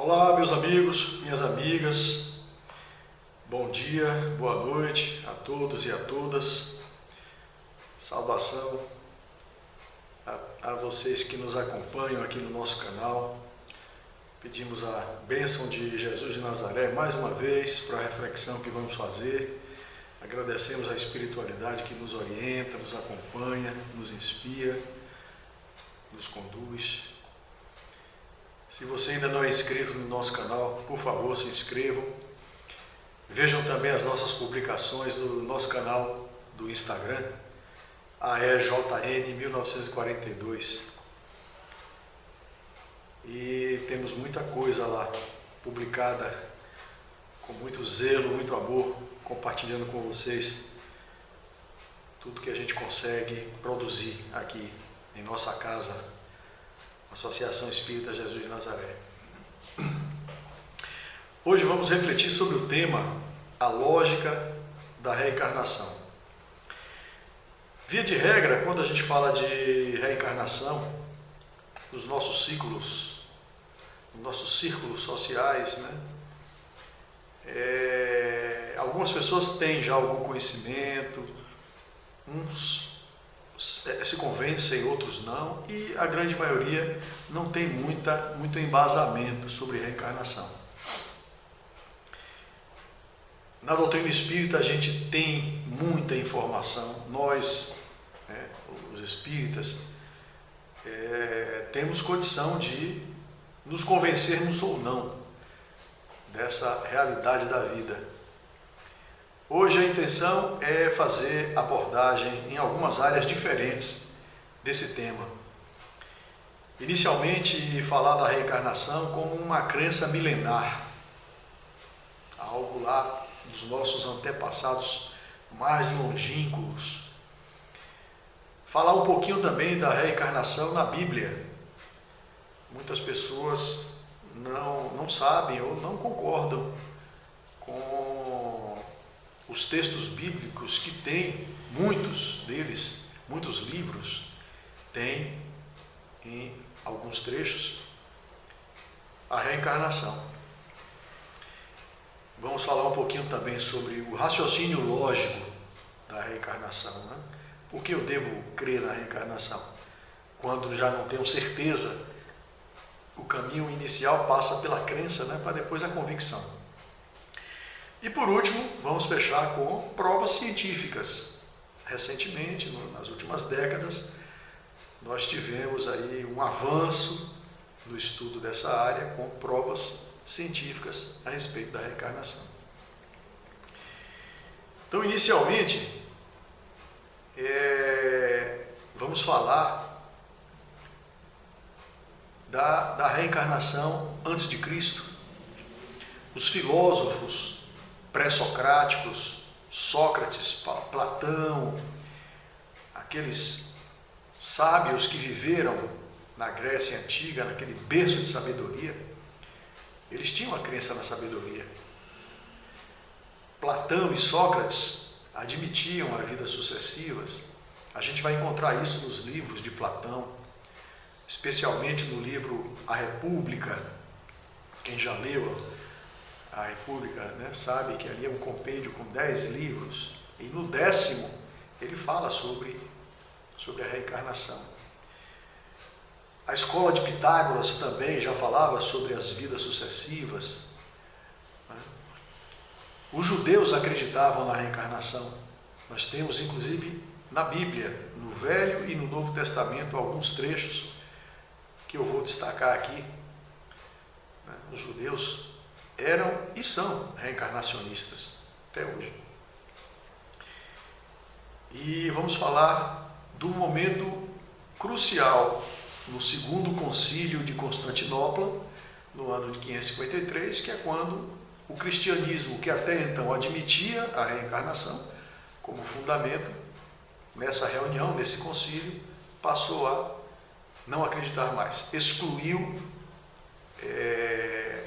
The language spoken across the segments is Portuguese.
Olá, meus amigos, minhas amigas, bom dia, boa noite a todos e a todas. Saudação a vocês que nos acompanham aqui no nosso canal. Pedimos a bênção de Jesus de Nazaré mais uma vez para a reflexão que vamos fazer. Agradecemos a espiritualidade que nos orienta, nos acompanha, nos inspira, nos conduz. Se você ainda não é inscrito no nosso canal, por favor, se inscrevam. Vejam também as nossas publicações no nosso canal do Instagram, AEJN1942. E temos muita coisa lá publicada com muito zelo, muito amor, compartilhando com vocês tudo que a gente consegue produzir aqui em nossa casa, Associação Espírita Jesus de Nazaré. Hoje vamos refletir sobre o tema a lógica da reencarnação. Via de regra, quando a gente fala de reencarnação, nos nossos ciclos sociais, algumas pessoas têm já algum conhecimento, uns se convencem, outros não, e a grande maioria não tem muito embasamento sobre reencarnação. Na doutrina espírita a gente tem muita informação, nós, os espíritas, temos condição de nos convencermos ou não dessa realidade da vida. Hoje a intenção é fazer abordagem em algumas áreas diferentes desse tema. Inicialmente, falar da reencarnação como uma crença milenar, algo lá dos nossos antepassados mais longínquos. Falar um pouquinho também da reencarnação na Bíblia. Muitas pessoas não sabem ou não concordam com os textos bíblicos que tem, muitos deles, muitos livros, tem em alguns trechos a reencarnação. Vamos falar um pouquinho também sobre o raciocínio lógico da reencarnação, Por que eu devo crer na reencarnação? Quando já não tenho certeza, o caminho inicial passa pela crença, para depois a convicção. E por último, vamos fechar com provas científicas. Recentemente, nas últimas décadas, nós tivemos aí um avanço no estudo dessa área com provas científicas a respeito da reencarnação. Então, inicialmente, vamos falar da reencarnação antes de Cristo. Os filósofos pré-socráticos, Sócrates, Platão, aqueles sábios que viveram na Grécia Antiga, naquele berço de sabedoria, eles tinham a crença na sabedoria. Platão e Sócrates admitiam as vidas sucessivas. A gente vai encontrar isso nos livros de Platão, especialmente no livro A República. Quem já leu A República, sabe que ali é um compêndio com 10 livros, e no 10º ele fala sobre a reencarnação. A escola de Pitágoras também já falava sobre as vidas sucessivas. Os judeus acreditavam na reencarnação. Nós temos, inclusive, na Bíblia, no Velho e no Novo Testamento, alguns trechos que eu vou destacar aqui. Os judeus eram e são reencarnacionistas até hoje. E vamos falar do momento crucial no Segundo Concílio de Constantinopla, no ano de 553, que é quando o cristianismo, que até então admitia a reencarnação como fundamento, nessa reunião, nesse concílio, passou a não acreditar mais, excluiu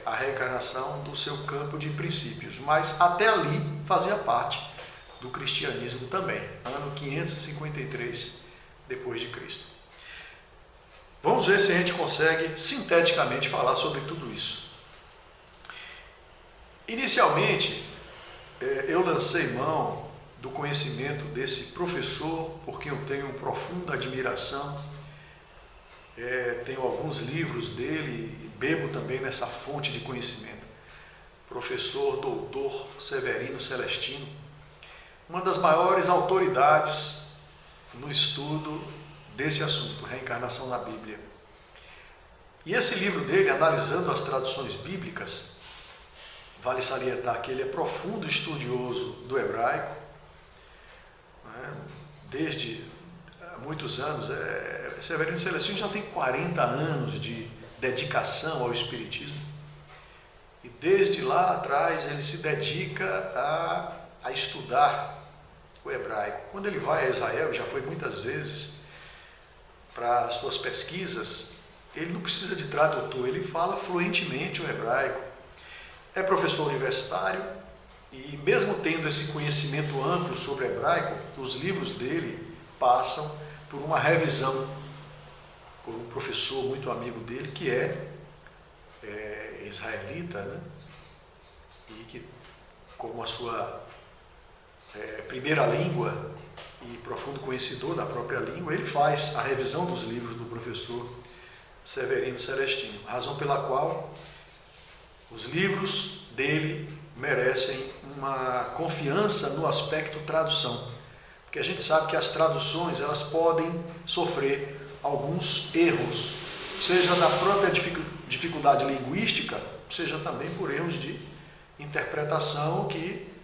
a reencarnação do seu campo de princípios, mas até ali fazia parte do cristianismo também, ano 553 depois de Cristo. Vamos ver se a gente consegue sinteticamente falar sobre tudo isso. Inicialmente, eu lancei mão do conhecimento desse professor, por quem eu tenho profunda admiração. Tenho alguns livros dele e bebo também nessa fonte de conhecimento. Professor doutor Severino Celestino, uma das maiores autoridades no estudo desse assunto, reencarnação na Bíblia. E esse livro dele, analisando as traduções bíblicas, vale salientar que ele é profundo estudioso do hebraico, desde muitos anos. Severino Celestino já tem 40 anos de dedicação ao Espiritismo, e desde lá atrás ele se dedica a estudar o hebraico. Quando ele vai a Israel, já foi muitas vezes, para as suas pesquisas, ele não precisa de tradutor, ele fala fluentemente o hebraico. É professor universitário e, mesmo tendo esse conhecimento amplo sobre hebraico, os livros dele passam por uma revisão por um professor muito amigo dele, que é israelita, né? E que, como a sua primeira língua e profundo conhecedor da própria língua, ele faz a revisão dos livros do professor Severino Celestino, razão pela qual os livros dele merecem uma confiança no aspecto tradução, porque a gente sabe que as traduções elas podem sofrer alguns erros, seja da própria dificuldade linguística, seja também por erros de interpretação que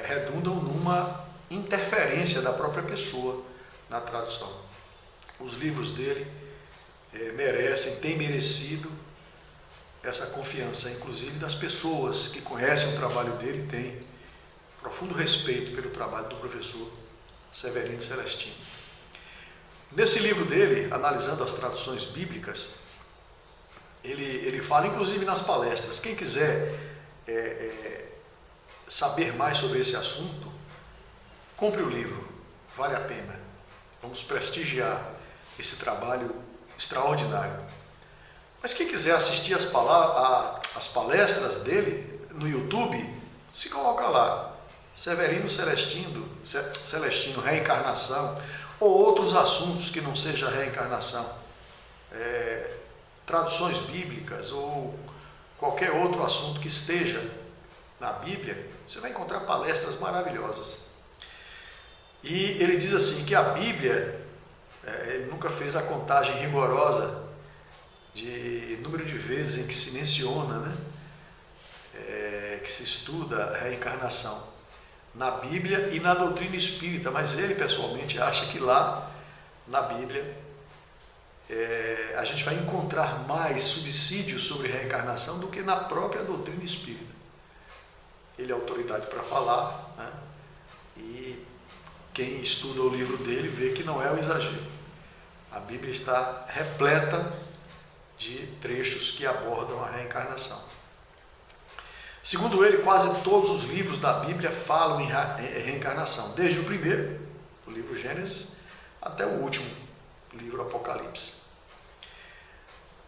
redundam numa interferência da própria pessoa na tradução. Os livros dele têm merecido essa confiança, inclusive das pessoas que conhecem o trabalho dele, têm profundo respeito pelo trabalho do professor Severino Celestino. Nesse livro dele, analisando as traduções bíblicas, ele fala, inclusive nas palestras, quem quiser saber mais sobre esse assunto, compre o livro, vale a pena. Vamos prestigiar esse trabalho extraordinário. Mas quem quiser assistir as palestras dele no YouTube, se coloca lá, Severino Celestino, reencarnação, ou outros assuntos que não seja reencarnação, traduções bíblicas ou qualquer outro assunto que esteja na Bíblia, você vai encontrar palestras maravilhosas. E ele diz assim que a Bíblia, ele nunca fez a contagem rigorosa de número de vezes em que se menciona, né, que se estuda a reencarnação na Bíblia e na doutrina espírita, mas ele pessoalmente acha que lá na Bíblia a gente vai encontrar mais subsídios sobre reencarnação do que na própria doutrina espírita. Ele é autoridade para falar, né? E quem estuda o livro dele vê que não é um exagero. A Bíblia está repleta de trechos que abordam a reencarnação. Segundo ele, quase todos os livros da Bíblia falam em reencarnação, desde o primeiro, o livro Gênesis, até o último, o livro Apocalipse.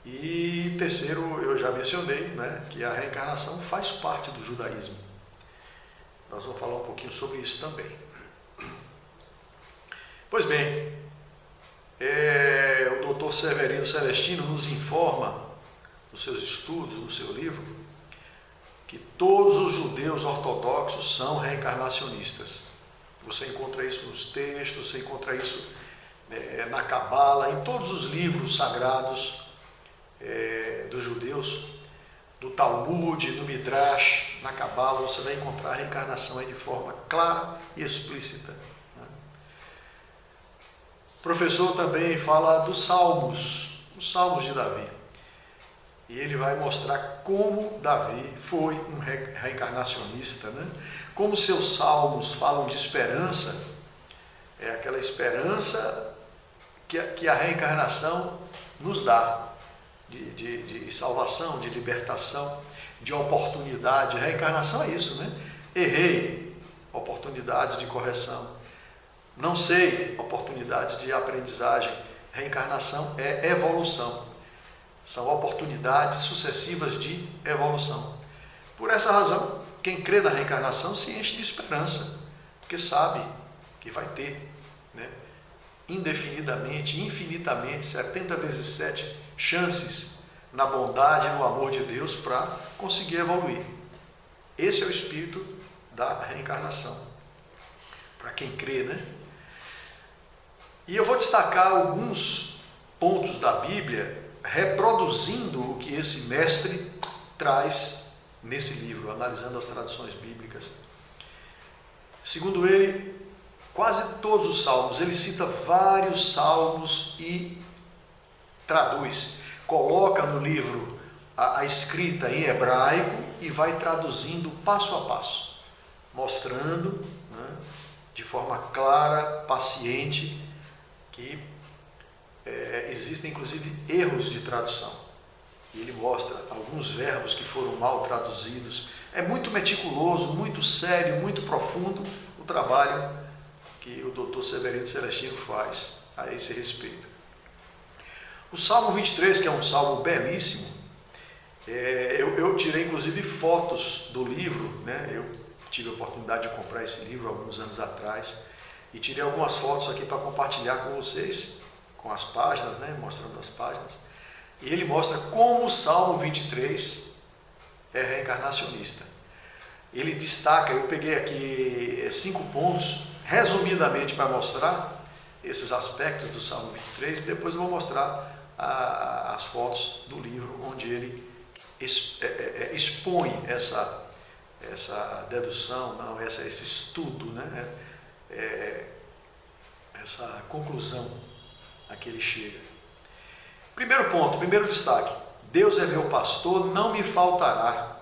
E terceiro, eu já mencionei, né, que a reencarnação faz parte do judaísmo. Nós vamos falar um pouquinho sobre isso também. Pois bem, o Dr. Severino Celestino nos informa, nos seus estudos, no seu livro, que todos os judeus ortodoxos são reencarnacionistas. Você encontra isso nos textos, você encontra isso na Cabala, em todos os livros sagrados dos judeus, do Talmud, do Midrash, na Cabala, você vai encontrar a reencarnação aí de forma clara e explícita. O professor também fala dos Salmos, os Salmos de Davi. E ele vai mostrar como Davi foi um reencarnacionista, né? Como seus salmos falam de esperança, aquela esperança que a reencarnação nos dá, de salvação, de libertação, de oportunidade. A reencarnação é isso, né? Errei, oportunidades de correção. Não sei, oportunidades de aprendizagem. Reencarnação é evolução. São oportunidades sucessivas de evolução. Por essa razão, quem crê na reencarnação se enche de esperança, porque sabe que vai ter, né, indefinidamente, infinitamente, 70 vezes 7 chances na bondade e no amor de Deus para conseguir evoluir. Esse é o espírito da reencarnação, para quem crê, né? E eu vou destacar alguns pontos da Bíblia reproduzindo o que esse mestre traz nesse livro, analisando as traduções bíblicas. Segundo ele, quase todos os salmos, ele cita vários salmos e traduz, coloca no livro a escrita em hebraico e vai traduzindo passo a passo, mostrando, né, de forma clara, paciente, que existem inclusive erros de tradução. E ele mostra alguns verbos que foram mal traduzidos. É muito meticuloso, muito sério, muito profundo o trabalho que o Dr. Severino Celestino faz a esse respeito. O Salmo 23, que é um salmo belíssimo, eu tirei inclusive fotos do livro, né? Eu tive a oportunidade de comprar esse livro alguns anos atrás e tirei algumas fotos aqui para compartilhar com vocês, com as páginas, né? Mostrando as páginas. E ele mostra como o Salmo 23 é reencarnacionista. Ele destaca, eu peguei aqui 5 pontos, resumidamente, para mostrar esses aspectos do Salmo 23, e depois eu vou mostrar as fotos do livro, onde ele expõe essa dedução, não, esse estudo, né? Essa conclusão a que ele chega. Primeiro ponto, primeiro destaque: Deus é meu pastor, não me faltará.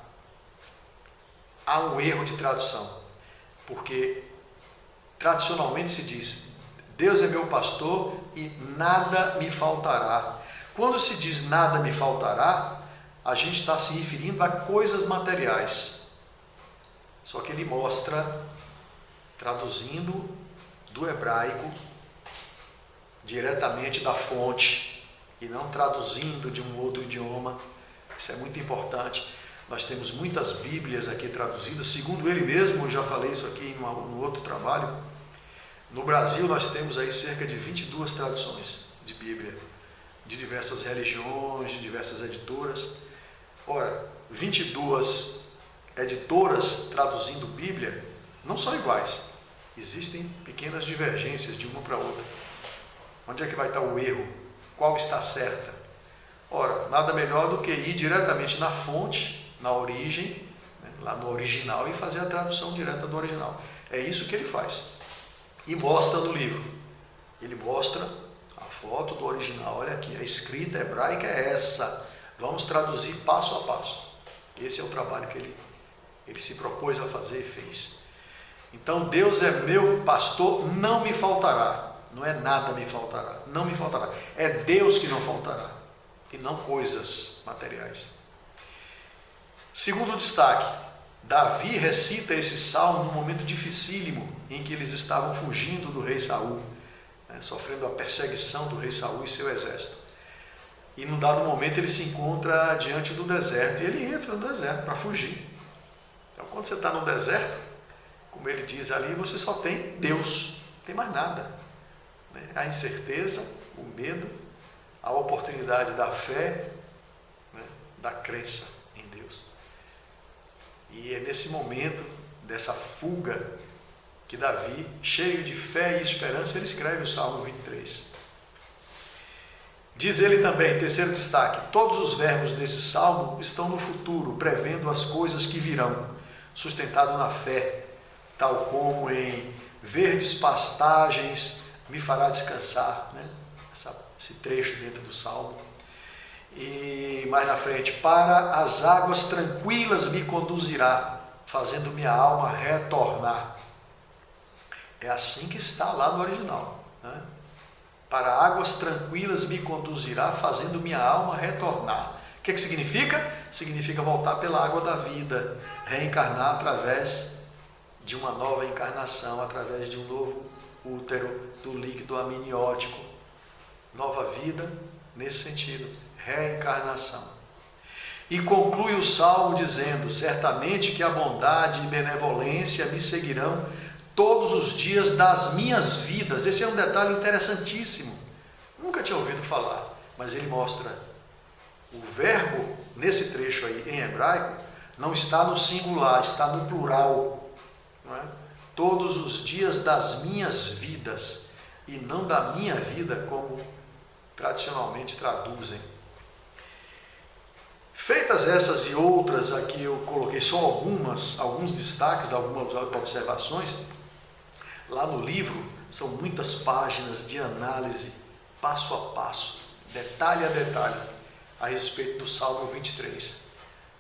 Há um erro de tradução, porque tradicionalmente se diz: Deus é meu pastor e nada me faltará. Quando se diz nada me faltará, a gente está se referindo a coisas materiais. Só que ele mostra, traduzindo do hebraico, diretamente da fonte, e não traduzindo de um outro idioma. Isso é muito importante. Nós temos muitas Bíblias aqui traduzidas, segundo ele mesmo, eu já falei isso aqui no outro trabalho. No Brasil nós temos aí cerca de 22 traduções de Bíblia, de diversas religiões, de diversas editoras. Ora, 22 editoras traduzindo Bíblia não são iguais. Existem pequenas divergências de uma para outra. Onde é que vai estar o erro? Qual está certa? Ora, nada melhor do que ir diretamente na fonte, na origem, né, lá no original, e fazer a tradução direta do original. É isso que ele faz. E mostra no livro. Ele mostra a foto do original. Olha aqui, a escrita hebraica é essa. Vamos traduzir passo a passo. Esse é o trabalho que ele se propôs a fazer e fez. Então, Deus é meu pastor, não me faltará. Não é nada me faltará, não me faltará. É Deus que não faltará, e não coisas materiais. Segundo destaque, Davi recita esse salmo num momento dificílimo, em que eles estavam fugindo do rei Saul, né, sofrendo a perseguição do rei Saul e seu exército. E num dado momento ele se encontra diante do deserto, e ele entra no deserto para fugir. Então, quando você está no deserto, como ele diz ali, você só tem Deus, não tem mais nada. A incerteza, o medo, a oportunidade da fé, né, da crença em Deus. E é nesse momento, dessa fuga, que Davi, cheio de fé e esperança, ele escreve o Salmo 23. Diz ele também, terceiro destaque: todos os verbos desse salmo estão no futuro, prevendo as coisas que virão, sustentado na fé, tal como em verdes pastagens me fará descansar, né? Esse trecho dentro do salmo. E mais na frente: para as águas tranquilas me conduzirá, fazendo minha alma retornar. É assim que está lá no original, né? Para águas tranquilas me conduzirá, fazendo minha alma retornar. O que significa? Significa voltar pela água da vida, reencarnar através de uma nova encarnação, através de um novo útero, do líquido amniótico. Nova vida nesse sentido, reencarnação. E conclui o salmo dizendo: certamente que a bondade e benevolência me seguirão todos os dias das minhas vidas. Esse é um detalhe interessantíssimo. Nunca tinha ouvido falar, mas ele mostra o verbo nesse trecho aí em hebraico não está no singular, está no plural, não é? Todos os dias das minhas vidas, e não da minha vida como tradicionalmente traduzem. Feitas essas e outras, aqui eu coloquei só alguns destaques, algumas observações. Lá no livro são muitas páginas de análise, passo a passo, detalhe a detalhe, a respeito do Salmo 23,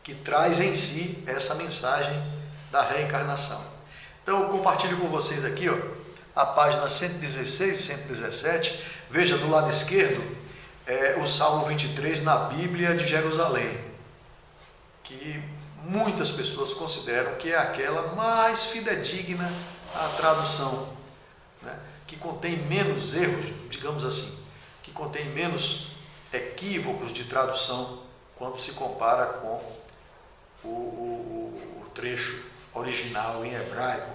que traz em si essa mensagem da reencarnação. Então eu compartilho com vocês aqui, a página 116 e 117, veja do lado esquerdo, o Salmo 23 na Bíblia de Jerusalém, que muitas pessoas consideram que é aquela mais fidedigna à tradução, né? Que contém menos erros, digamos assim, que contém menos equívocos de tradução quando se compara com o trecho original em hebraico.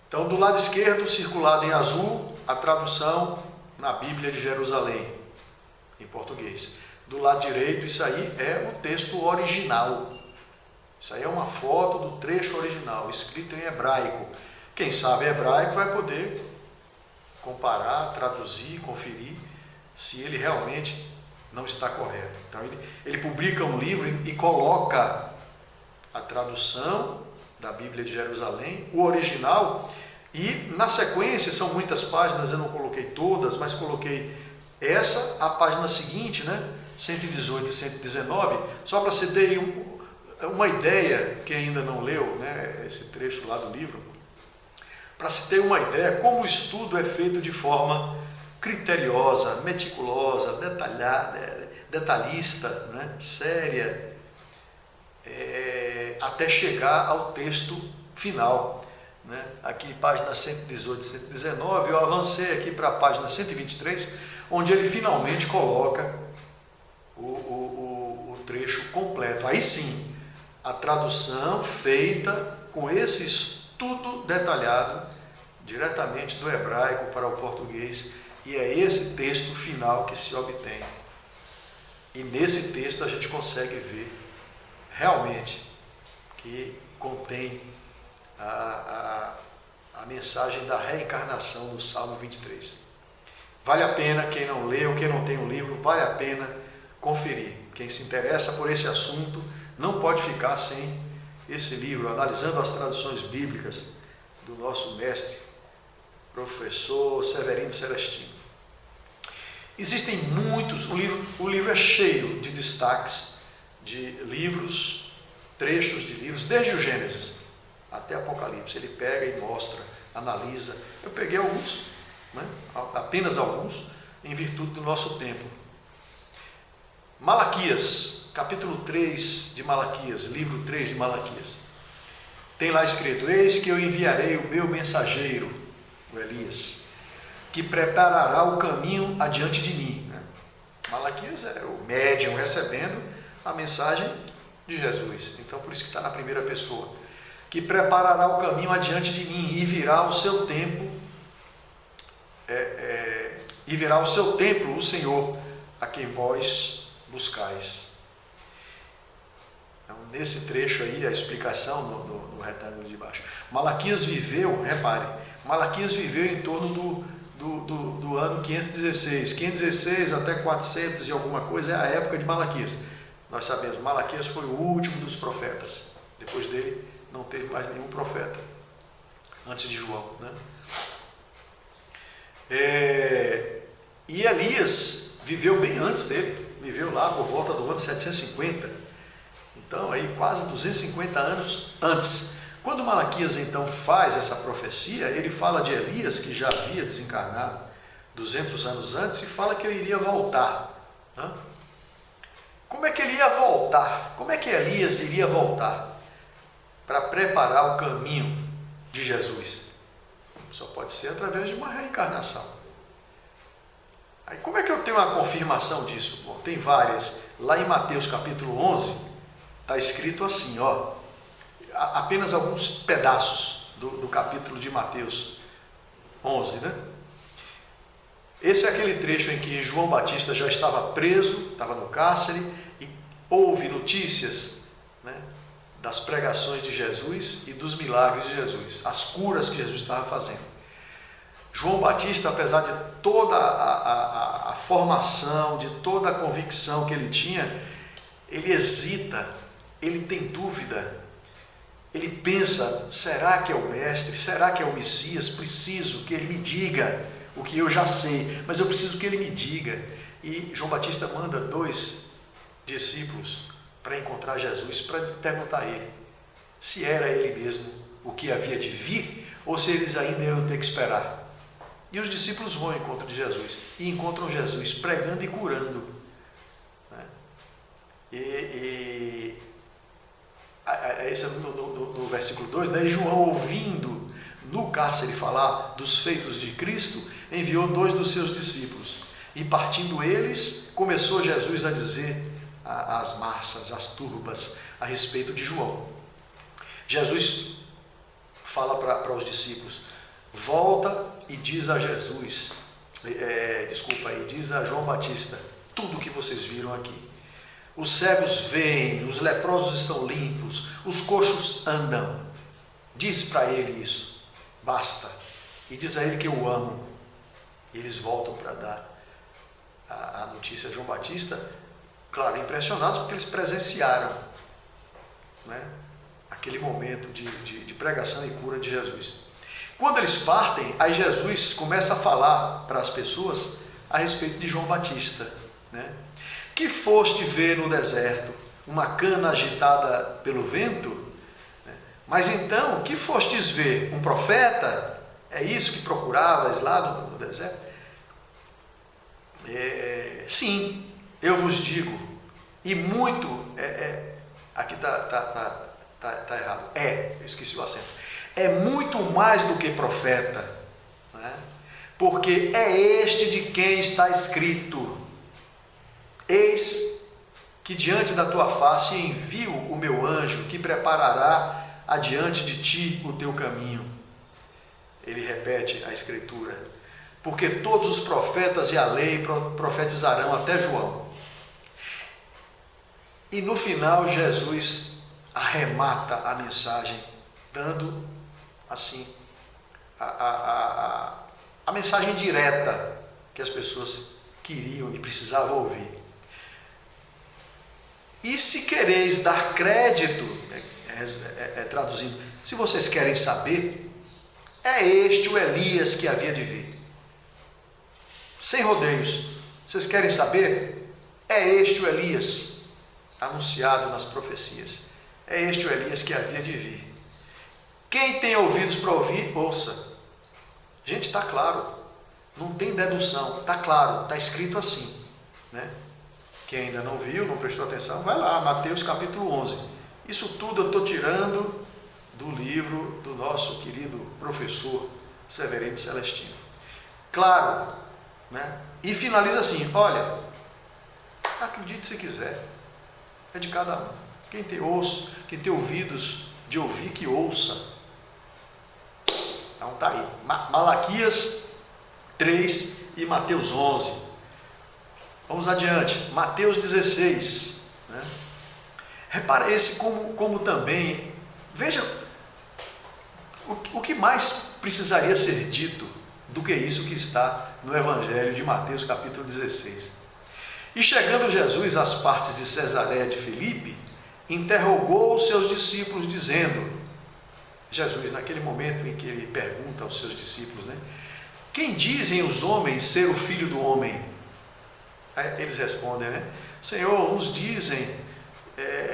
Então, do lado esquerdo, circulado em azul, a tradução na Bíblia de Jerusalém, em português. Do lado direito, isso aí é o texto original. Isso aí é uma foto do trecho original, escrito em hebraico. Quem sabe hebraico vai poder comparar, traduzir, conferir se ele realmente não está correto. Então ele publica um livro e coloca a tradução da Bíblia de Jerusalém, o original, e na sequência, são muitas páginas, eu não coloquei todas, mas coloquei essa, a página seguinte, né? 118 e 119, só para você ter uma ideia, quem ainda não leu, né, esse trecho lá do livro, para se ter uma ideia como o estudo é feito de forma criteriosa, meticulosa, detalhada, detalhista, né, séria, até chegar ao texto final, né? Aqui página 118 e 119, eu avancei aqui para a página 123, onde ele finalmente coloca o trecho completo. Aí sim, a tradução feita com esse estudo detalhado diretamente do hebraico para o português, e é esse texto final que se obtém. E nesse texto a gente consegue ver realmente que contém a mensagem da reencarnação no Salmo 23. Vale a pena, quem não leu, quem não tem o livro, vale a pena conferir. Quem se interessa por esse assunto não pode ficar sem esse livro, analisando as traduções bíblicas do nosso mestre, professor Severino Celestino. Existem muitos, o livro é cheio de destaques de livros, trechos de livros, desde o Gênesis até Apocalipse. Ele pega e mostra, analisa. Eu peguei alguns, né? Apenas alguns, em virtude do nosso tempo. Malaquias, capítulo 3 de Malaquias, livro 3 de Malaquias. Tem lá escrito: eis que eu enviarei o meu mensageiro, o Elias, que preparará o caminho adiante de mim. Malaquias é o médium recebendo a mensagem de Jesus. Então, por isso que está na primeira pessoa. Que preparará o caminho adiante de mim, e virá o seu tempo, e virá o seu templo, o Senhor, a quem vós buscais. Então, nesse trecho aí, a explicação no retângulo de baixo. Malaquias viveu, repare, Malaquias viveu em torno do ano 516. 516 até 400 e alguma coisa é a época de Malaquias. Nós sabemos, Malaquias foi o último dos profetas. Depois dele não teve mais nenhum profeta, antes de João, né? E Elias viveu bem antes dele, viveu lá por volta do ano 750. Então, aí quase 250 anos antes. Quando Malaquias então faz essa profecia, ele fala de Elias, que já havia desencarnado 200 anos antes, e fala que ele iria voltar. Como é que ele ia voltar? Como é que Elias iria voltar para preparar o caminho de Jesus? Só pode ser através de uma reencarnação. Aí como é que eu tenho uma confirmação disso? Bom, tem várias. lá em Mateus capítulo 11, está escrito assim, ó, apenas alguns pedaços do capítulo de Mateus 11, né? Esse é aquele trecho em que João Batista já estava preso, estava no cárcere, e houve notícias, né, das pregações de Jesus e dos milagres de Jesus, as curas que Jesus estava fazendo. João Batista, apesar de toda a formação, de toda a convicção que ele tinha, ele hesita, ele tem dúvida, ele pensa, será que é o Mestre? Será que é o Messias? Preciso que ele me diga o que eu já sei, mas eu preciso que ele me diga. E João Batista manda 2 discípulos para encontrar Jesus, para perguntar a ele se era ele mesmo o que havia de vir, ou se eles ainda iam ter que esperar. E os discípulos vão ao encontro de Jesus, e encontram Jesus pregando e curando. Esse é no versículo 2, né? E João, ouvindo no cárcere falar dos feitos de Cristo, enviou 2 dos seus discípulos. E partindo eles, começou Jesus a dizer às massas, às turbas, a respeito de João. Jesus fala para os discípulos, volta e diz a Jesus, diz a João Batista, tudo o que vocês viram aqui. Os cegos veem, os leprosos estão limpos, os coxos andam. Diz para ele isso, basta. E diz a ele que eu o amo. E eles voltam para dar a notícia a João Batista, claro, impressionados porque eles presenciaram, né, aquele momento de pregação e cura de Jesus. Quando eles partem, aí Jesus começa a falar para as pessoas a respeito de João Batista, né? Que foste ver no deserto uma cana agitada pelo vento? Mas então, que fostes ver? Um profeta? É isso que procuravas lá no deserto? Sim, eu vos digo, e muito, aqui está errado, eu esqueci o acento, é muito mais do que profeta, né? Porque é este de quem está escrito, eis que diante da tua face envio o meu anjo, que preparará adiante de ti o teu caminho. Ele repete a escritura, porque todos os profetas e a lei profetizarão até João. E no final Jesus arremata a mensagem, dando assim a mensagem direta que as pessoas queriam e precisavam ouvir. E se quereis dar crédito, traduzindo, se vocês querem saber, é este o Elias que havia de vir. Sem rodeios. Vocês querem saber? É este o Elias anunciado nas profecias. É este o Elias que havia de vir. Quem tem ouvidos para ouvir, ouça. Gente, está claro. Não tem dedução. Está claro. Está escrito assim, né? Quem ainda não viu, não prestou atenção, vai lá, Mateus capítulo 11. Isso tudo eu estou tirando do livro do nosso querido professor Severino Celestino. Claro, né? E finaliza assim, olha, acredite se quiser, é de cada um. Quem tem ouvidos de ouvir, que ouça. Então está aí, Malaquias 3 e Mateus 11. Vamos adiante, Mateus 16, né? Repara esse como também, veja, o que mais precisaria ser dito do que isso que está no Evangelho de Mateus capítulo 16. E chegando Jesus às partes de Cesareia de Filipe, interrogou os seus discípulos dizendo, Jesus naquele momento em que ele pergunta aos seus discípulos, né? Quem dizem os homens ser o Filho do Homem? Eles respondem, né? Senhor, uns dizem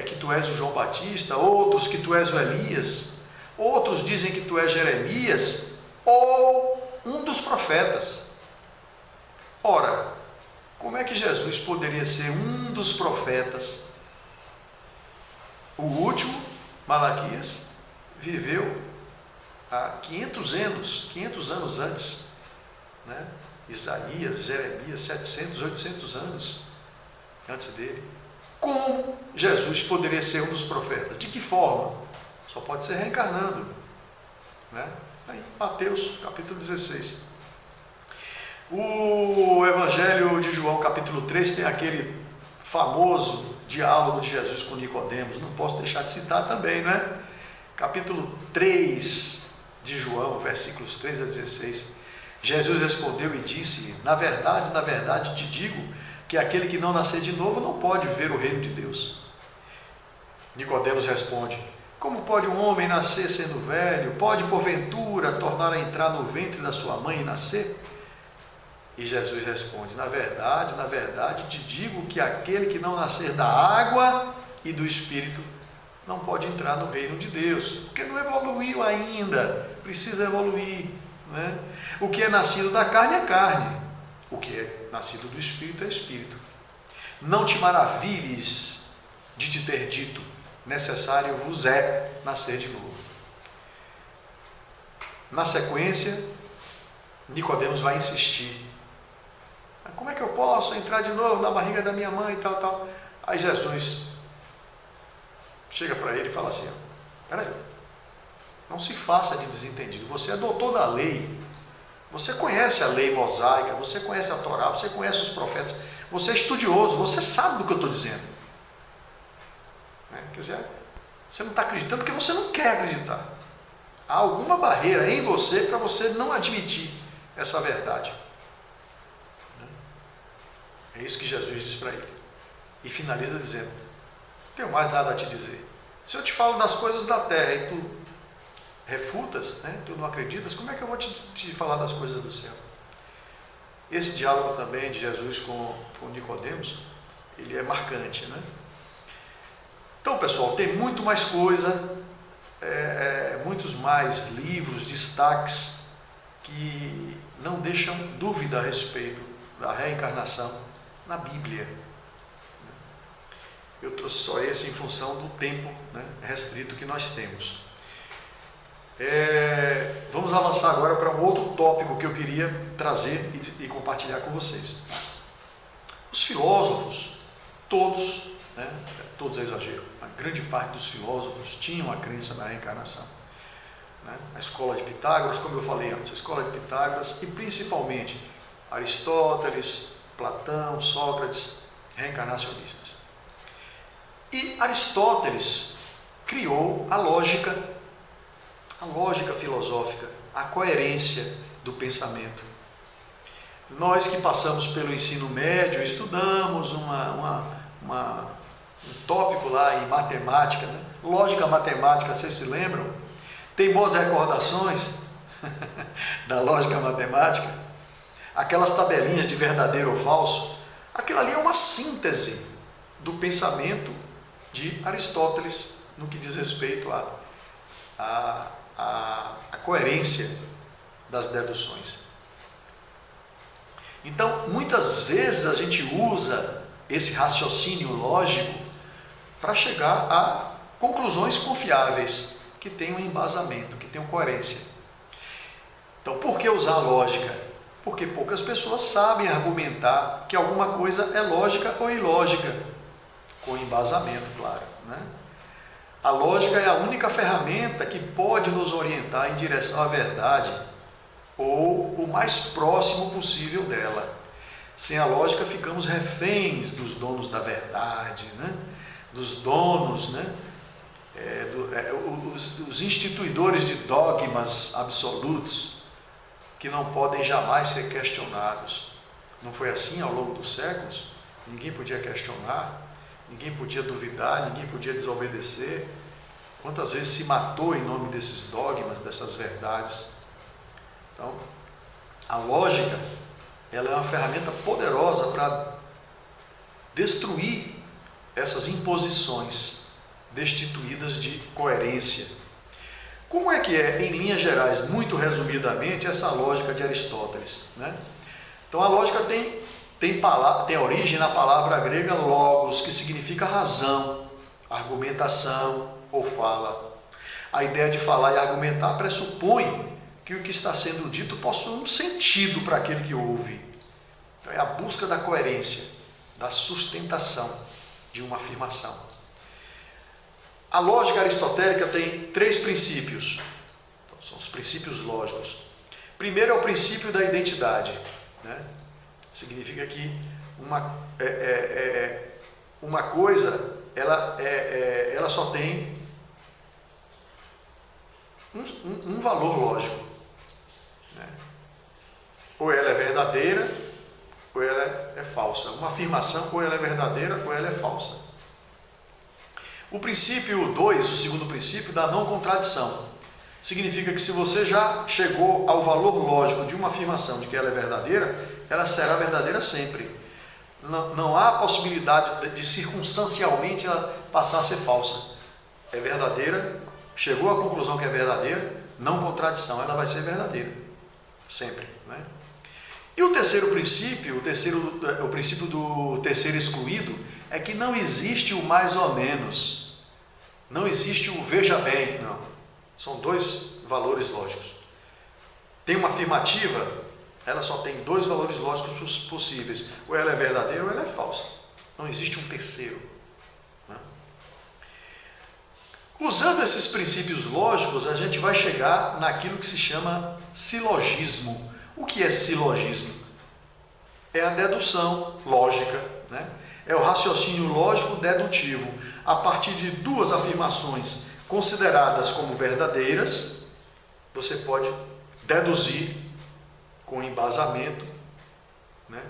que tu és o João Batista, outros que tu és o Elias, outros dizem que tu és Jeremias, ou um dos profetas. Ora, como é que Jesus poderia ser um dos profetas? O último, Malaquias, viveu há 500 anos antes, né? Isaías, Jeremias, 700, 800 anos antes dele. como Jesus poderia ser um dos profetas? De que forma? Só pode ser reencarnando, né? Aí, Mateus, capítulo 16. O Evangelho de João, capítulo 3, tem aquele famoso diálogo de Jesus com Nicodemos. Não posso deixar de citar também, né? Capítulo 3 de João, versículos 3 a 16. Jesus respondeu e disse: na verdade te digo que aquele que não nascer de novo não pode ver o reino de Deus. Nicodemos responde: como pode um homem nascer sendo velho? Pode porventura tornar a entrar no ventre da sua mãe e nascer? E Jesus responde: na verdade te digo que aquele que não nascer da água e do Espírito não pode entrar no reino de Deus, porque não evoluiu ainda, precisa evoluir, né? O que é nascido da carne é carne, o que é nascido do Espírito é Espírito. Não te maravilhes de te ter dito: necessário vos é nascer de novo. Na sequência, Nicodemos vai insistir: como é que eu posso entrar de novo na barriga da minha mãe e tal? Aí Jesus chega para ele e fala assim: peraí, não se faça de desentendido, você é doutor da lei, você conhece a lei mosaica, você conhece a Torá, você conhece os profetas, você é estudioso, você sabe do que eu estou dizendo, né? Quer dizer, você não está acreditando porque você não quer acreditar. Há alguma barreira em você para você não admitir essa verdade. É isso que Jesus diz para ele. E finaliza dizendo: não tenho mais nada a te dizer. Se eu te falo das coisas da terra e tu refutas, né, tu não acreditas, como é que eu vou te falar das coisas do céu? Esse diálogo também de Jesus com Nicodemos, ele é marcante, né? Então, pessoal, tem muito mais coisa, muitos mais livros, destaques, que não deixam dúvida a respeito da reencarnação na Bíblia. Eu trouxe só esse em função do tempo, né, restrito que nós temos. Vamos avançar agora para um outro tópico que eu queria trazer e compartilhar com vocês. Os filósofos, todos, né, todos é exagero, a grande parte dos filósofos tinham a crença na reencarnação, né? A escola de Pitágoras, como eu falei antes, a escola de Pitágoras e principalmente Aristóteles, Platão, Sócrates, reencarnacionistas. E Aristóteles criou a lógica filosófica, a coerência do pensamento. Nós que passamos pelo ensino médio, estudamos um tópico lá em matemática, né? Lógica matemática, vocês se lembram? Tem boas recordações da lógica matemática? Aquelas tabelinhas de verdadeiro ou falso, aquilo ali é uma síntese do pensamento de Aristóteles no que diz respeito à coerência das deduções. Então, muitas vezes a gente usa esse raciocínio lógico para chegar a conclusões confiáveis, que tenham embasamento, que tenham coerência. Então, por que usar a lógica? Porque poucas pessoas sabem argumentar que alguma coisa é lógica ou ilógica, com embasamento, claro, né? A lógica é a única ferramenta que pode nos orientar em direção à verdade, ou o mais próximo possível dela. Sem a lógica, ficamos reféns dos donos da verdade, né? Dos donos, né? Os instituidores de dogmas absolutos, que não podem jamais ser questionados. Não foi assim ao longo dos séculos? Ninguém podia questionar, ninguém podia duvidar, ninguém podia desobedecer. Quantas vezes se matou em nome desses dogmas, dessas verdades? Então, a lógica, ela é uma ferramenta poderosa para destruir essas imposições destituídas de coerência. Como é que é, em linhas gerais, muito resumidamente, essa lógica de Aristóteles, né? Então, a lógica tem origem na palavra grega logos, que significa razão, argumentação ou fala. A ideia de falar e argumentar pressupõe que o que está sendo dito possui um sentido para aquele que ouve. Então, é a busca da coerência, da sustentação. de uma afirmação. A lógica aristotélica tem 3 princípios. Então, são os princípios lógicos. Primeiro é o princípio da identidade, né? Significa que uma coisa ela só tem um valor lógico, né? Ou ela é verdadeira ou ela é falsa. Uma afirmação, ou ela é verdadeira ou ela é falsa. O princípio 2, o segundo princípio, da não contradição. Significa que se você já chegou ao valor lógico de uma afirmação de que ela é verdadeira, ela será verdadeira sempre. Não há possibilidade de circunstancialmente ela passar a ser falsa. É verdadeira, chegou à conclusão que é verdadeira, não contradição, ela vai ser verdadeira. Sempre, né? E o terceiro princípio, o princípio do terceiro excluído, é que não existe o mais ou menos. Não existe o veja bem, não. São 2 valores lógicos. Tem uma afirmativa, ela só tem 2 valores lógicos possíveis. Ou ela é verdadeira ou ela é falsa. Não existe um terceiro, né? Usando esses princípios lógicos, a gente vai chegar naquilo que se chama silogismo. O que é silogismo? É a dedução lógica, né? É o raciocínio lógico dedutivo. A partir de 2 afirmações consideradas como verdadeiras, você pode deduzir com embasamento, né?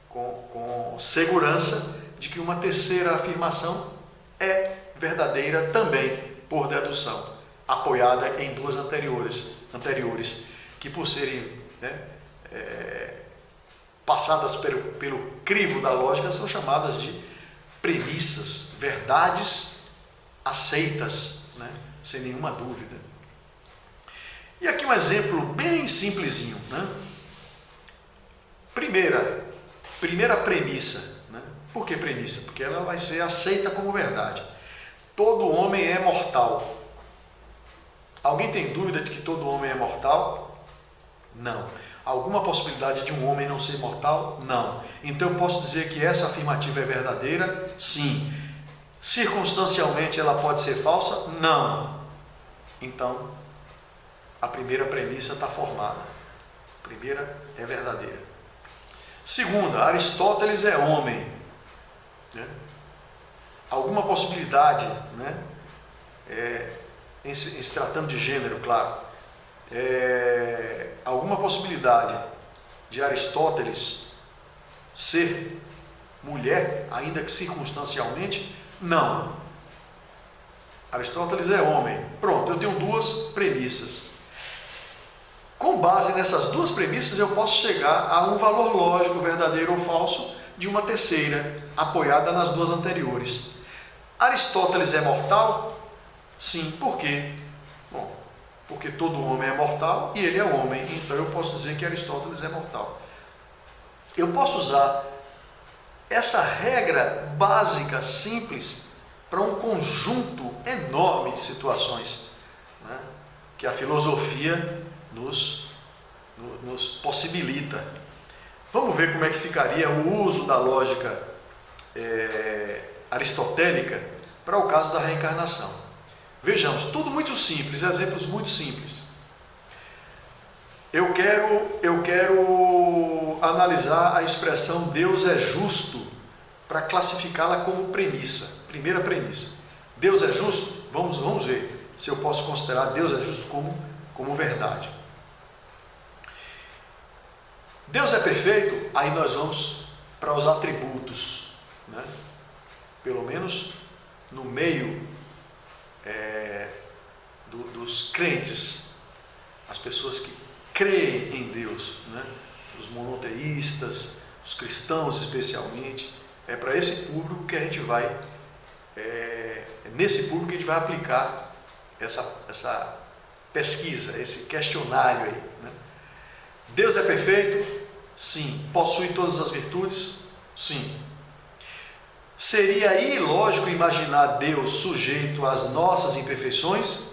Com segurança de que uma terceira afirmação é verdadeira também por dedução, apoiada em 2 anteriores, que por serem, né, passadas pelo crivo da lógica, são chamadas de premissas, verdades aceitas, né, sem nenhuma dúvida. E aqui um exemplo bem simplesinho, né? Primeira premissa, né? Por que premissa? Porque ela vai ser aceita como verdade. Todo homem é mortal. Alguém tem dúvida de que todo homem é mortal? Não. Alguma possibilidade de um homem não ser mortal? Não. Então eu posso dizer que essa afirmativa é verdadeira? Sim. Circunstancialmente ela pode ser falsa? Não. Então, a primeira premissa está formada. A primeira é verdadeira. Segunda, Aristóteles é homem, né? Alguma possibilidade, né? Em se tratando de gênero, claro. Alguma possibilidade de Aristóteles ser mulher, ainda que circunstancialmente? Não. Aristóteles é homem. Pronto, eu tenho 2 premissas. Com base nessas 2 premissas, eu posso chegar a um valor lógico, verdadeiro ou falso, de uma terceira, apoiada nas 2 anteriores. Aristóteles é mortal? Sim. Por quê? Bom, porque todo homem é mortal e ele é homem, então eu posso dizer que Aristóteles é mortal. Eu posso usar essa regra básica, simples, para um conjunto enorme de situações, né, que a filosofia nos possibilita. Vamos ver como é que ficaria o uso da lógica aristotélica para o caso da reencarnação. Vejamos, tudo muito simples, exemplos muito simples. Eu quero analisar a expressão Deus é justo para classificá-la como premissa. Primeira premissa. Deus é justo? Vamos ver se eu posso considerar Deus é justo como verdade. Deus é perfeito? Aí nós vamos para os atributos, né? Pelo menos no meio dos crentes, as pessoas que creem em Deus, né? Os monoteístas, os cristãos especialmente, é para esse público que a gente vai, nesse público que a gente vai aplicar essa pesquisa, esse questionário aí, né? Deus é perfeito? Sim. Possui todas as virtudes? Sim. Seria ilógico imaginar Deus sujeito às nossas imperfeições?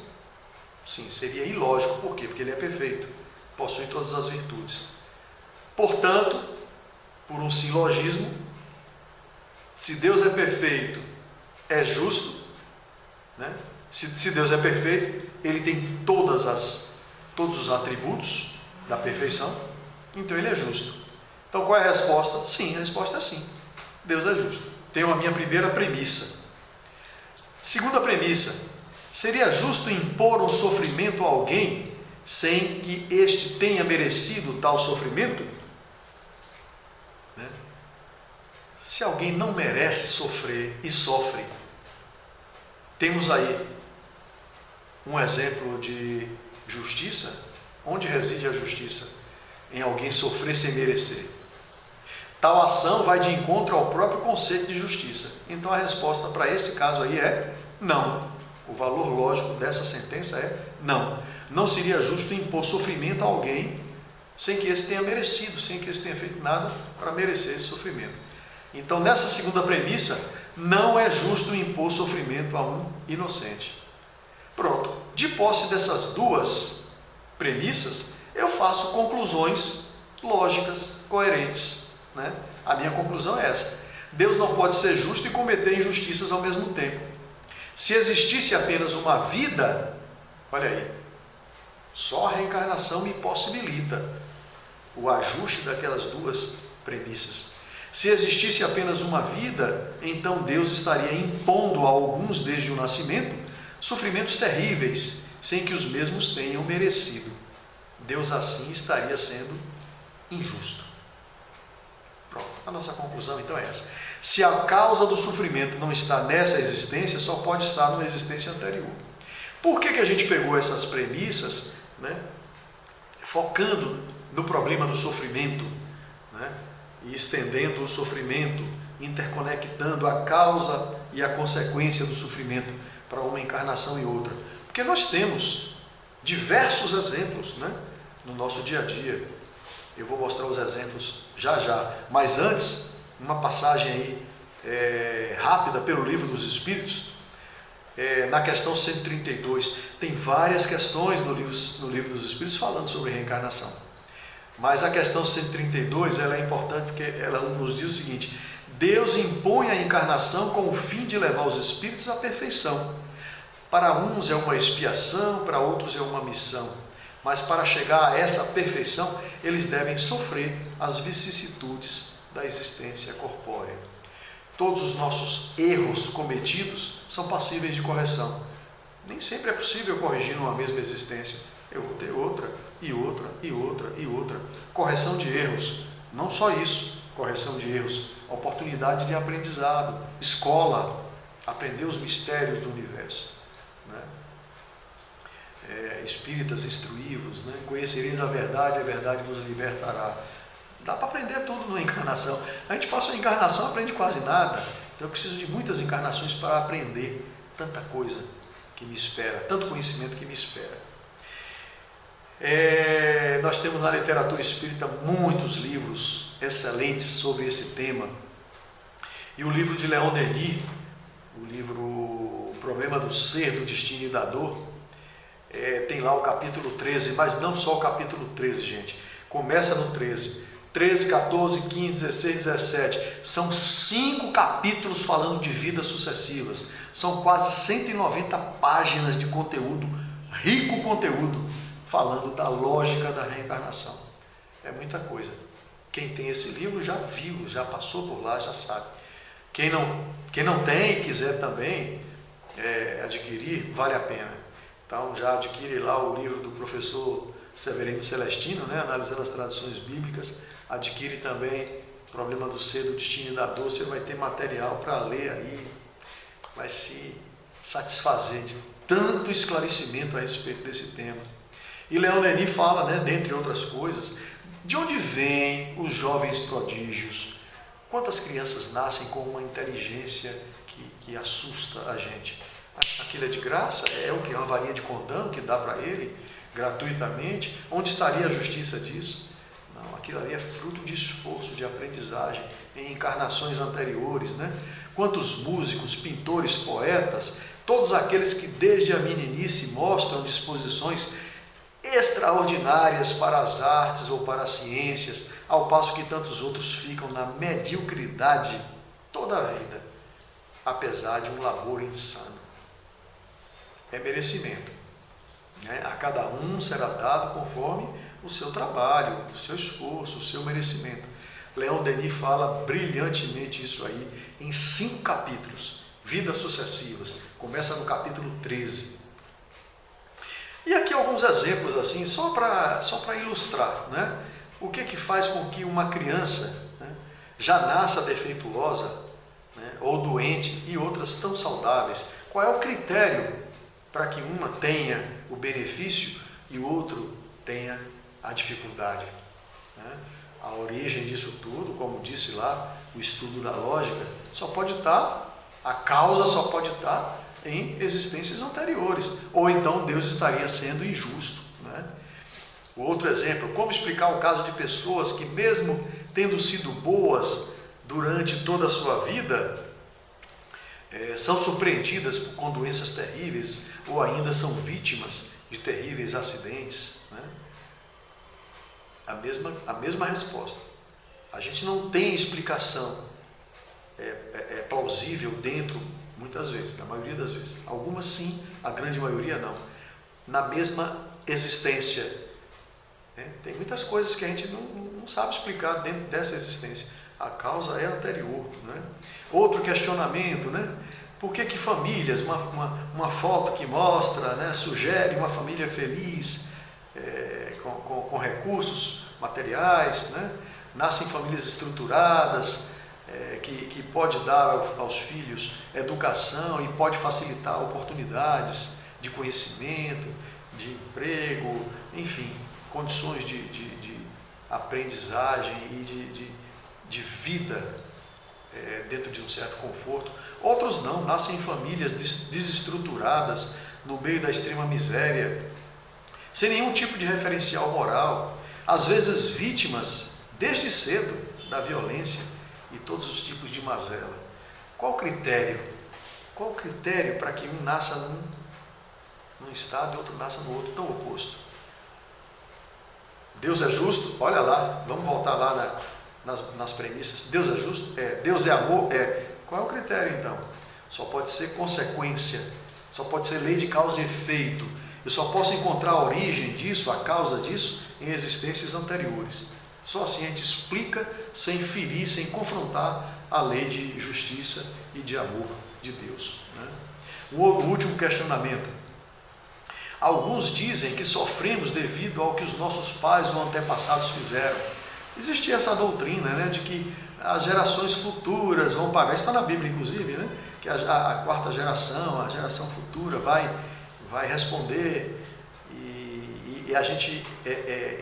Sim, seria ilógico. Por quê? Porque Ele é perfeito, possui todas as virtudes. Portanto, por um silogismo, se Deus é perfeito é justo, né? Se Deus é perfeito, Ele tem todos os atributos da perfeição, então Ele é justo. Então qual é a resposta? Sim, a resposta é sim. Deus é justo. Tenho a minha primeira premissa. Segunda premissa: seria justo impor um sofrimento a alguém sem que este tenha merecido tal sofrimento? Né? Se alguém não merece sofrer e sofre, temos aí um exemplo de justiça. Onde reside a justiça? Em alguém sofrer sem merecer. Tal ação vai de encontro ao próprio conceito de justiça. Então a resposta para esse caso aí é não. O valor lógico dessa sentença é não. Não seria justo impor sofrimento a alguém sem que esse tenha merecido, sem que esse tenha feito nada para merecer esse sofrimento. Então, nessa segunda premissa, não é justo impor sofrimento a um inocente. Pronto. De posse dessas duas premissas, eu faço conclusões lógicas, coerentes, né? A minha conclusão é essa: Deus não pode ser justo e cometer injustiças ao mesmo tempo. Se existisse apenas uma vida, olha aí, só a reencarnação me possibilita o ajuste daquelas duas premissas. Se existisse apenas uma vida, então Deus estaria impondo a alguns desde o nascimento sofrimentos terríveis, sem que os mesmos tenham merecido. Deus assim estaria sendo injusto. Pronto, a nossa conclusão então é essa. Se a causa do sofrimento não está nessa existência, só pode estar numa existência anterior. Por que a gente pegou essas premissas, né, focando no problema do sofrimento, né, e estendendo o sofrimento, interconectando a causa e a consequência do sofrimento para uma encarnação e outra? Porque nós temos diversos exemplos, né, no nosso dia a dia. Eu vou mostrar os exemplos já já, mas antes, uma passagem aí rápida pelo Livro dos Espíritos. Na questão 132, tem várias questões no livro dos Espíritos falando sobre reencarnação. Mas a questão 132 ela é importante porque ela nos diz o seguinte: Deus impõe a encarnação com o fim de levar os espíritos à perfeição. Para uns é uma expiação, para outros é uma missão. Mas para chegar a essa perfeição, eles devem sofrer as vicissitudes da existência corpórea. Todos os nossos erros cometidos são passíveis de correção. Nem sempre é possível corrigir numa mesma existência. Eu vou ter outra, e outra, e outra, e outra. Correção de erros. Não só isso, correção de erros. Oportunidade de aprendizado. Escola. Aprender os mistérios do universo. Né? Espíritas instruí-vos, né? Conhecereis a verdade vos libertará. Dá para aprender tudo na encarnação. A gente passa uma encarnação e aprende quase nada. Então eu preciso de muitas encarnações para aprender tanta coisa que me espera, tanto conhecimento que me espera. Nós temos na literatura espírita muitos livros excelentes sobre esse tema. E o livro de Leon Denis, o livro O Problema do Ser, do Destino e da Dor, tem lá o capítulo 13, mas não só o capítulo 13, gente. Começa no 13. 13, 14, 15, 16, 17. São 5 capítulos falando de vidas sucessivas. São quase 190 páginas de conteúdo, rico conteúdo, falando da lógica da reencarnação. É muita coisa. Quem tem esse livro já viu, já passou por lá, já sabe. Quem não tem e quiser também adquirir, vale a pena. Então já adquire lá o livro do professor Severino Celestino, né, analisando as tradições bíblicas. Adquire também o Problema do Ser, do Destino e da Dor. Você vai ter material para ler aí, vai se satisfazer de tanto esclarecimento a respeito desse tema. E Leon Denis fala, né, dentre outras coisas, de onde vêm os jovens prodígios? Quantas crianças nascem com uma inteligência que assusta a gente? Aquilo é de graça? É o que? Uma varinha de condão que dá para ele gratuitamente? Onde estaria a justiça disso? Não, aquilo ali é fruto de esforço, de aprendizagem em encarnações anteriores, né? Quantos músicos, pintores, poetas, todos aqueles que desde a meninice mostram disposições extraordinárias para as artes ou para as ciências, ao passo que tantos outros ficam na mediocridade toda a vida. apesar de um labor insano. É merecimento, né? A cada um será dado conforme o seu trabalho, o seu esforço, o seu merecimento. Leon Denis fala brilhantemente isso aí em 5 capítulos, Vidas Sucessivas. Começa no capítulo 13. E aqui alguns exemplos assim, só para ilustrar, né? O que faz com que uma criança, né, já nasça defeituosa, né, ou doente, e outras tão saudáveis. Qual é o critério para que uma tenha o benefício e o outro tenha a dificuldade, né? A origem disso tudo, como disse lá, o estudo da lógica, a causa só pode estar em existências anteriores, ou então Deus estaria sendo injusto, né? O outro exemplo, como explicar o caso de pessoas que, mesmo tendo sido boas durante toda a sua vida, são surpreendidas com doenças terríveis ou ainda são vítimas de terríveis acidentes, né? A mesma resposta. A gente não tem explicação plausível dentro, muitas vezes, na maioria das vezes. Algumas sim, a grande maioria não. Na mesma existência, né? Tem muitas coisas que a gente não sabe explicar dentro dessa existência. A causa é anterior, né? Outro questionamento, né? Por que famílias, uma foto que mostra, né, sugere uma família feliz, com recursos materiais, né? Nascem famílias estruturadas, que pode dar aos filhos educação e pode facilitar oportunidades de conhecimento, de emprego, enfim, condições de aprendizagem e de vida dentro de um certo conforto. Outros não, nascem em famílias desestruturadas, no meio da extrema miséria, sem nenhum tipo de referencial moral, às vezes vítimas, desde cedo, da violência e todos os tipos de mazela. Qual o critério? Qual o critério para que um nasça num estado e outro nasça no outro, tão oposto? Deus é justo? Olha lá, vamos voltar lá nas premissas. Deus é justo? Deus é amor? Qual é o critério então? Só pode ser consequência, só pode ser lei de causa e efeito. Eu só posso encontrar a origem disso, a causa disso, em existências anteriores. Só assim a gente explica, sem ferir, sem confrontar a lei de justiça e de amor de Deus, né? O último questionamento. Alguns dizem que sofremos devido ao que os nossos pais ou antepassados fizeram. Existia essa doutrina, né, de que as gerações futuras vão pagar. Isso está na Bíblia, inclusive, né, que a quarta geração, a geração futura vai responder, e a gente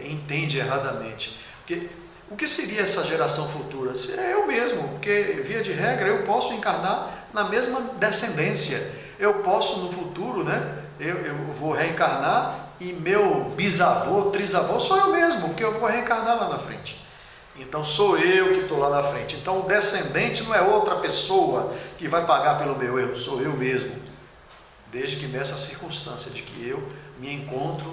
entende erradamente. Porque, o que seria essa geração futura? Seria eu mesmo, porque, via de regra, eu posso encarnar na mesma descendência. Eu posso, no futuro, né, eu vou reencarnar e meu bisavô, trisavô, sou eu mesmo, porque eu vou reencarnar lá na frente. Então sou eu que estou lá na frente. Então o descendente não é outra pessoa que vai pagar pelo meu erro, sou eu mesmo. Desde que nessa circunstância de que eu me encontro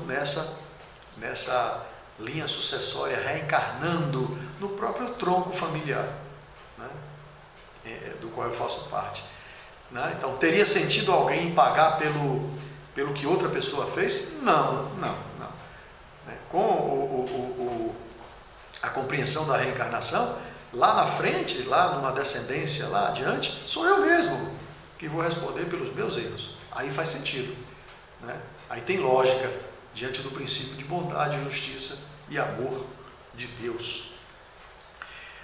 nessa linha sucessória, reencarnando no próprio tronco familiar, né, do qual eu faço parte, né? Então teria sentido alguém pagar pelo que outra pessoa fez? Não. Com a compreensão da reencarnação, lá na frente, lá numa descendência, lá adiante, sou eu mesmo que vou responder pelos meus erros. Aí faz sentido, né? Aí tem lógica diante do princípio de bondade, justiça e amor de Deus.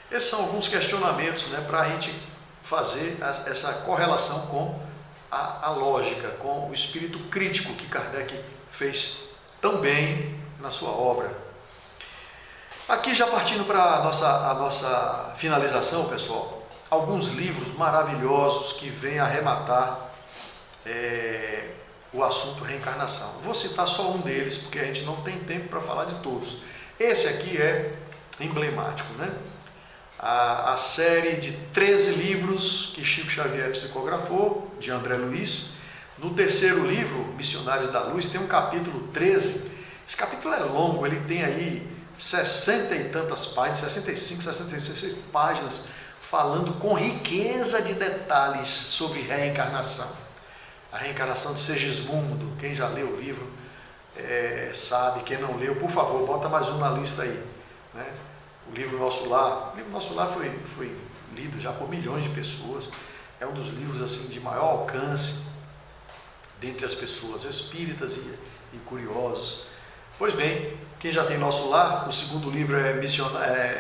Esses são alguns questionamentos, né, para a gente fazer essa correlação com a lógica, com o espírito crítico que Kardec fez tão bem na sua obra. Aqui, já partindo para a nossa finalização, pessoal, alguns livros maravilhosos que vêm arrematar o assunto reencarnação. Vou citar só um deles, porque a gente não tem tempo para falar de todos. Esse aqui é emblemático, né? A série de 13 livros que Chico Xavier psicografou, de André Luiz. No terceiro livro, Missionários da Luz, tem um capítulo 13. Esse capítulo é longo, ele tem aí 60 e tantas páginas, 65, 66 páginas, falando com riqueza de detalhes sobre reencarnação. A reencarnação de Segismundo, quem já leu o livro sabe, quem não leu, por favor, bota mais um na lista aí, né? O livro Nosso Lar foi lido já por milhões de pessoas, é um dos livros assim de maior alcance dentre as pessoas espíritas e curiosos. Pois bem, quem já tem Nosso Lar, o segundo livro é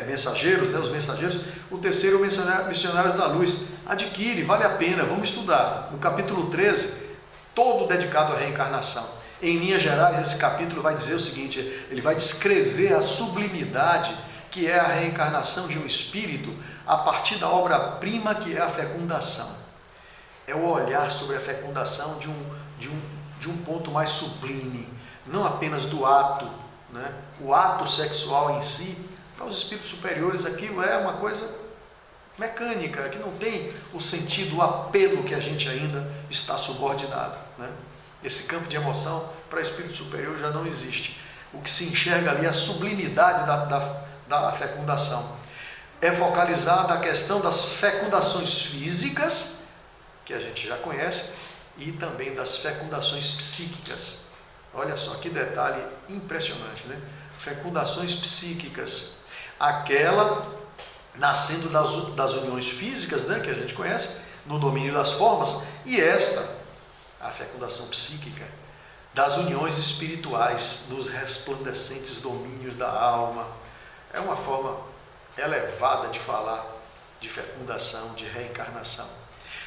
Mensageiros, né, os Mensageiros, o terceiro Missionários da Luz. Adquire, vale a pena, vamos estudar. No capítulo 13, todo dedicado à reencarnação. Em linhas gerais, esse capítulo vai dizer o seguinte, ele vai descrever a sublimidade que é a reencarnação de um espírito a partir da obra-prima que é a fecundação. É o olhar sobre a fecundação de um ponto mais sublime, não apenas do ato, né? O ato sexual em si, para os espíritos superiores aquilo é uma coisa mecânica, que não tem o sentido, o apelo que a gente ainda está subordinado, né? Esse campo de emoção para espírito superior já não existe. O que se enxerga ali é a sublimidade da fecundação. É focalizada a questão das fecundações físicas, que a gente já conhece, e também das fecundações psíquicas. Olha só que detalhe impressionante, né? Fecundações psíquicas. Aquela nascendo das uniões físicas, né, que a gente conhece, no domínio das formas, e esta, a fecundação psíquica, das uniões espirituais nos resplandecentes domínios da alma. É uma forma elevada de falar de fecundação, de reencarnação.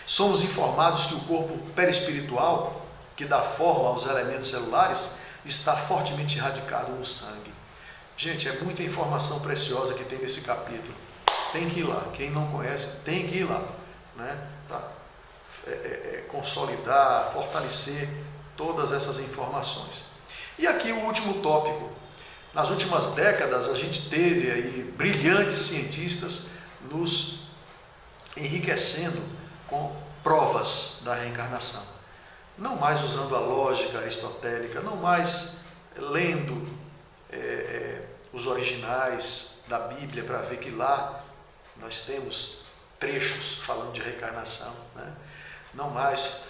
Somos informados que o corpo perispiritual, que dá forma aos elementos celulares, está fortemente radicado no sangue. Gente, é muita informação preciosa que tem nesse capítulo. Tem que ir lá. Quem não conhece, tem que ir lá, né? Para consolidar, fortalecer todas essas informações. E aqui o último tópico. Nas últimas décadas, a gente teve aí brilhantes cientistas nos enriquecendo com provas da reencarnação. Não mais usando a lógica aristotélica, não mais lendo os originais da Bíblia para ver que lá nós temos trechos falando de reencarnação, né? Não mais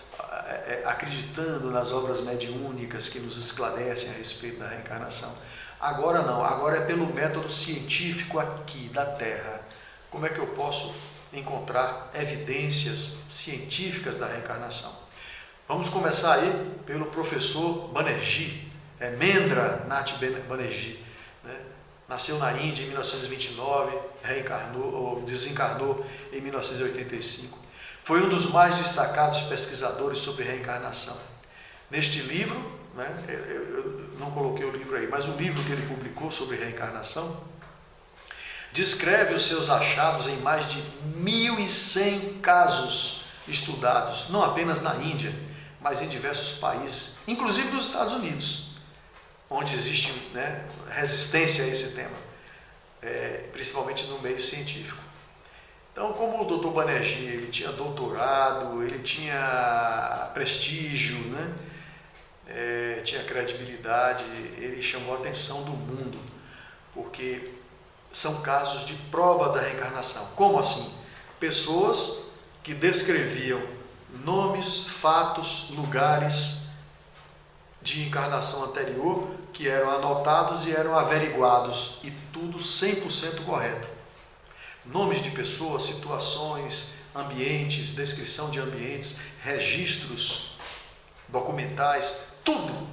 acreditando nas obras mediúnicas que nos esclarecem a respeito da reencarnação. Agora não, agora é pelo método científico aqui da Terra. Como é que eu posso encontrar evidências científicas da reencarnação? Vamos começar aí pelo professor Banerjee, Mendra Nath Banerjee, né? Nasceu na Índia em 1929, desencarnou em 1985. Foi um dos mais destacados pesquisadores sobre reencarnação. Neste livro, né, eu não coloquei o livro aí, mas o livro que ele publicou sobre reencarnação descreve os seus achados em mais de 1.100 casos estudados, não apenas na Índia, mas em diversos países, inclusive nos Estados Unidos, onde existe, né, resistência a esse tema, principalmente no meio científico. Então, como o Dr. Banerjee, ele tinha doutorado, ele tinha prestígio, né, tinha credibilidade, ele chamou a atenção do mundo, porque são casos de prova da reencarnação. Como assim? Pessoas que descreviam nomes, fatos, lugares de encarnação anterior que eram anotados e eram averiguados, e tudo 100% correto. Nomes de pessoas, situações, ambientes, descrição de ambientes, registros documentais, tudo.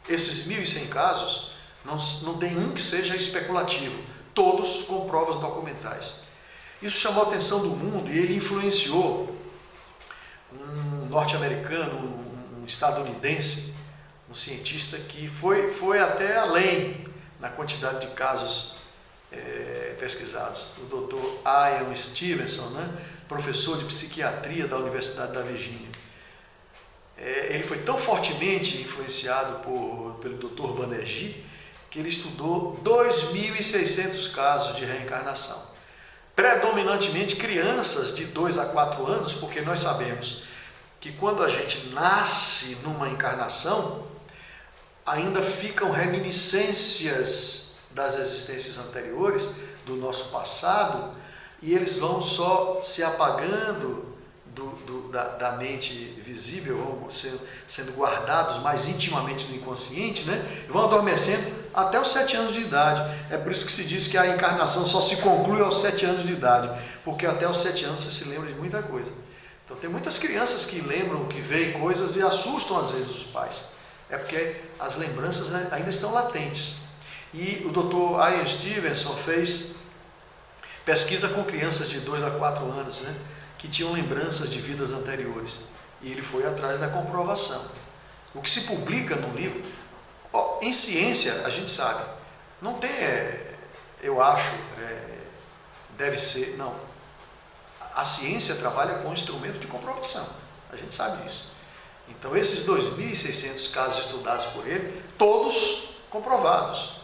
Esses 1.100 casos, não tem um que seja especulativo, todos com provas documentais. Isso chamou a atenção do mundo e ele influenciou um norte-americano, um estadunidense, um cientista que foi até além na quantidade de casos pesquisados. O Dr. Ian Stevenson, né, professor de psiquiatria da Universidade da Virgínia. Ele foi tão fortemente influenciado pelo Dr. Banerjee que ele estudou 2.600 casos de reencarnação. Predominantemente crianças de 2 a 4 anos, porque nós sabemos que quando a gente nasce numa encarnação, ainda ficam reminiscências das existências anteriores, do nosso passado, e eles vão só se apagando da mente visível, vão sendo guardados mais intimamente no inconsciente, né? Vão adormecendo até os 7 anos de idade. É por isso que se diz que a encarnação só se conclui aos 7 anos de idade, porque até os 7 anos você se lembra de muita coisa. Então tem muitas crianças que lembram, que veem coisas e assustam às vezes os pais. É porque as lembranças, né, ainda estão latentes. E o Dr. Ian Stevenson fez pesquisa com crianças de 2 a 4 anos, né, que tinham lembranças de vidas anteriores. E ele foi atrás da comprovação. O que se publica no livro, em ciência, a gente sabe, não tem, eu acho, deve ser, não. A ciência trabalha com instrumento de comprovação, a gente sabe disso. Então, esses 2.600 casos estudados por ele, todos comprovados.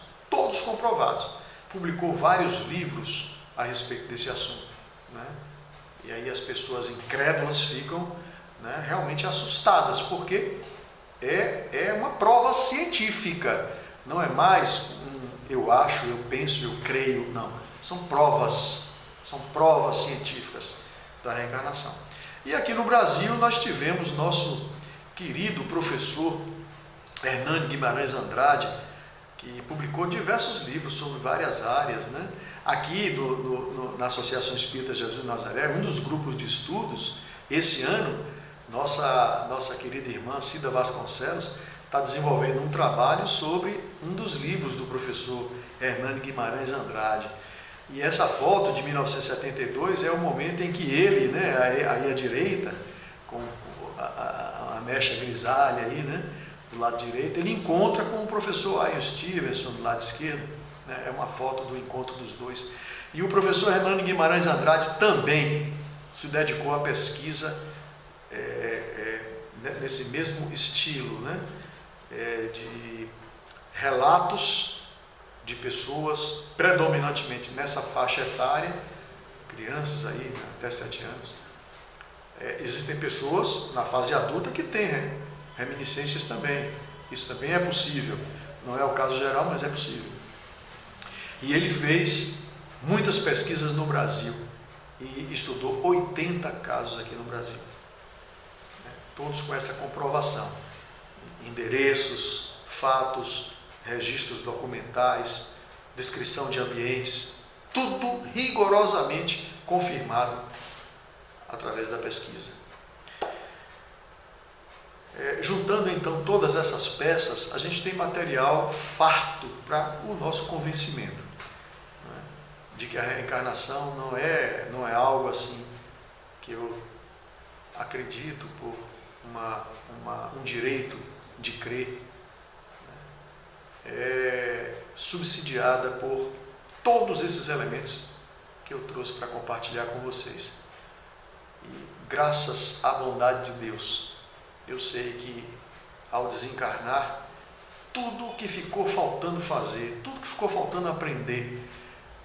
Publicou vários livros a respeito desse assunto, né? E aí as pessoas incrédulas ficam, né, realmente assustadas, porque é uma prova científica, não é mais eu acho, eu penso, eu creio, não. São provas científicas da reencarnação. E aqui no Brasil nós tivemos nosso querido professor Hernani Guimarães Andrade, que publicou diversos livros sobre várias áreas, né? Aqui na Associação Espírita Jesus de Nazaré, um dos grupos de estudos, esse ano, nossa querida irmã Cida Vasconcelos está desenvolvendo um trabalho sobre um dos livros do professor Hernani Guimarães Andrade. E essa foto de 1972 é o momento em que ele, né, aí à direita, com a mecha grisalha aí, né, do lado direito, ele encontra com o professor Ian Stevenson do lado esquerdo, né, é uma foto do encontro dos dois. E o professor Hernani Guimarães Andrade também se dedicou à pesquisa nesse mesmo estilo, né, de relatos de pessoas, predominantemente nessa faixa etária, crianças aí, né, até 7 anos. Existem pessoas na fase adulta que têm reminiscências também. Isso também é possível. Não é o caso geral, mas é possível. E ele fez muitas pesquisas no Brasil e estudou 80 casos aqui no Brasil. Todos com essa comprovação. Endereços, fatos, registros documentais, descrição de ambientes, tudo rigorosamente confirmado através da pesquisa. Juntando então todas essas peças, a gente tem material farto para o nosso convencimento, né, de que a reencarnação não é algo assim que eu acredito por um direito de crer, subsidiada por todos esses elementos que eu trouxe para compartilhar com vocês. E graças à bondade de Deus, eu sei que ao desencarnar, tudo que ficou faltando fazer, tudo que ficou faltando aprender,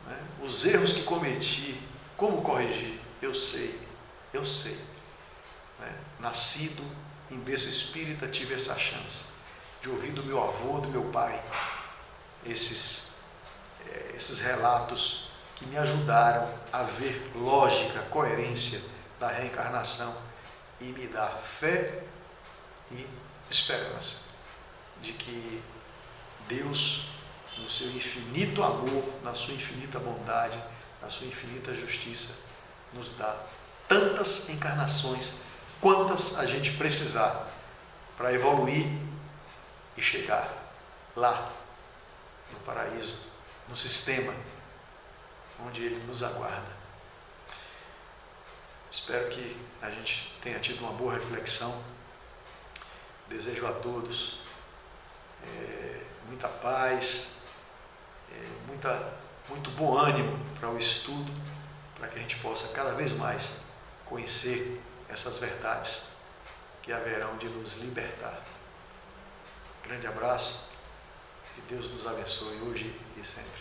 né, os erros que cometi, como corrigir, eu sei. Né, nascido em berço espírita, tive essa chance de ouvir do meu avô, do meu pai, esses relatos que me ajudaram a ver lógica, coerência da reencarnação e me dar fé e esperança de que Deus, no seu infinito amor, na sua infinita bondade, na sua infinita justiça, nos dá tantas encarnações quantas a gente precisar para evoluir e chegar lá no paraíso, no sistema onde Ele nos aguarda. Espero que a gente tenha tido uma boa reflexão. Desejo a todos muita paz, muito bom ânimo para o estudo, para que a gente possa cada vez mais conhecer essas verdades que haverão de nos libertar. Grande abraço, que Deus nos abençoe hoje e sempre.